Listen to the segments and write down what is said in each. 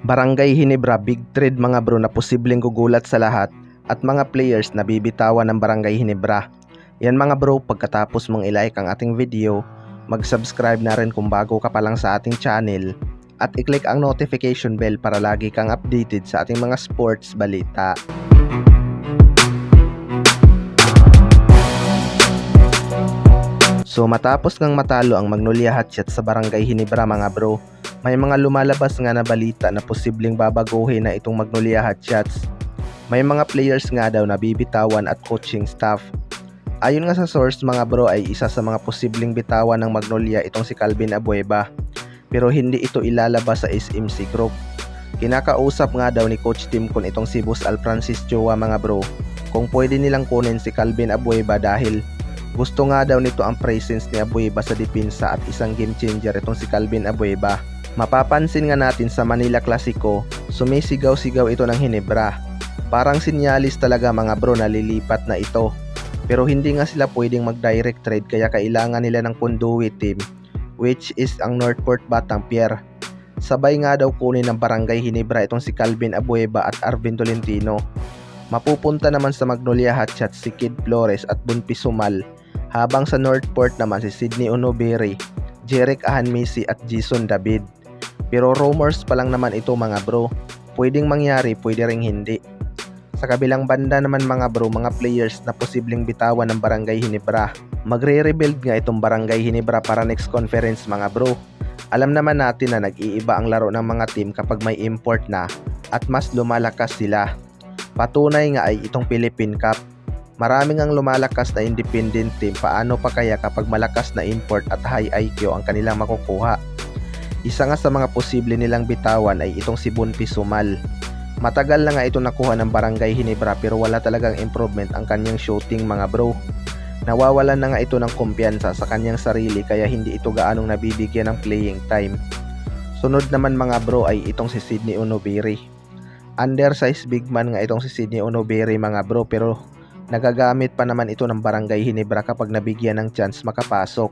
Barangay Ginebra big trade mga bro na posibleng gugulat sa lahat at mga players na bibitawan ng Barangay Ginebra. Yan mga bro, pagkatapos mong ilike ang ating video, mag-subscribe na rin kung bago ka pa lang sa ating channel at i-click ang notification bell para lagi kang updated sa ating mga sports balita. So matapos ngang matalo ang Magnolia Hatchet sa Barangay Ginebra mga bro, may mga lumalabas nga na balita na posibleng babaguhin na itong Magnolia Hatchets. May mga players nga daw na bibitawan at coaching staff. Ayon nga sa source mga bro ay isa sa mga posibleng bitawan ng Magnolia itong si Calvin Abueva, pero hindi ito ilalabas sa SMC Group. Kinakausap nga daw ni Coach Tim Con itong si Boss Alfrancis Joa mga bro kung pwede nilang kunin si Calvin Abueva dahil gusto nga daw nito ang presence ni Abueva sa depensa at isang game changer itong si Calvin Abueva. Mapapansin nga natin sa Manila Clasico, sumisigaw-sigaw ito ng Ginebra. Parang sinyalis talaga mga bro na lilipat na ito. Pero hindi nga sila pwedeng mag-direct trade kaya kailangan nila ng conduit team, which is ang Northport Batangpier. Sabay nga daw kunin ng Barangay Ginebra itong si Calvin Abueva at Arvin Tolentino. Mapupunta naman sa Magnolia Hatchet si Kid Flores at Bunpi Sumal, habang sa Northport naman si Sydney Onoberi, Jeric Ahanmisi at Jason David. Pero rumors pa lang naman ito mga bro, pwedeng mangyari, pwede ring hindi. Sa kabilang banda naman mga bro, mga players na posibleng bitawan ng Barangay Ginebra. Magre-rebuild nga itong Barangay Ginebra para next conference mga bro. Alam naman natin na nag-iiba ang laro ng mga team kapag may import na at mas lumalakas sila. Patunay nga ay itong Philippine Cup. Maraming ang lumalakas na independent team, paano pa kaya kapag malakas na import at high IQ ang kanilang makukuha? Isa nga sa mga posible nilang bitawan ay itong si Bunpi Sumal. Matagal na nga ito nakuha ng Barangay Ginebra pero wala talagang improvement ang kanyang shooting mga bro. Nawawalan na nga ito ng kumpiyansa sa kanyang sarili kaya hindi ito gaanong nabibigyan ng playing time. Sunod naman mga bro ay itong si Sydney Onoberi. Undersized big man nga itong si Sydney Onoberi mga bro pero nagagamit pa naman ito ng Barangay Ginebra kapag nabigyan ng chance makapasok.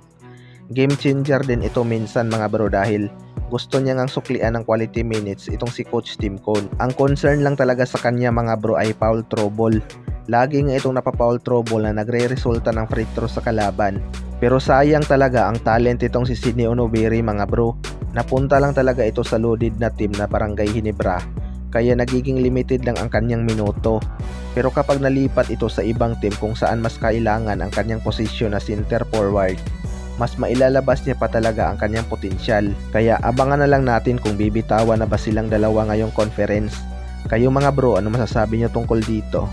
Game changer din ito minsan mga bro dahil gusto niya ngang suklian ng quality minutes itong si Coach Tim Con. Ang concern lang talaga sa kanya mga bro ay foul trouble. Lagi nga itong napapoul trouble na nagre-resulta ng free throw sa kalaban. Pero sayang talaga ang talent itong si Sydney Onoberi mga bro. Napunta lang talaga ito sa loaded na team na Barangay Ginebra, kaya nagiging limited lang ang kanyang minuto. Pero kapag nalipat ito sa ibang team kung saan mas kailangan ang kanyang posisyon na center forward, mas mailalabas niya pa talaga ang kanyang potensyal. Kaya abangan na lang natin kung bibitawan na ba silang dalawa ngayong conference. Kayo mga bro, ano masasabi niyo tungkol dito?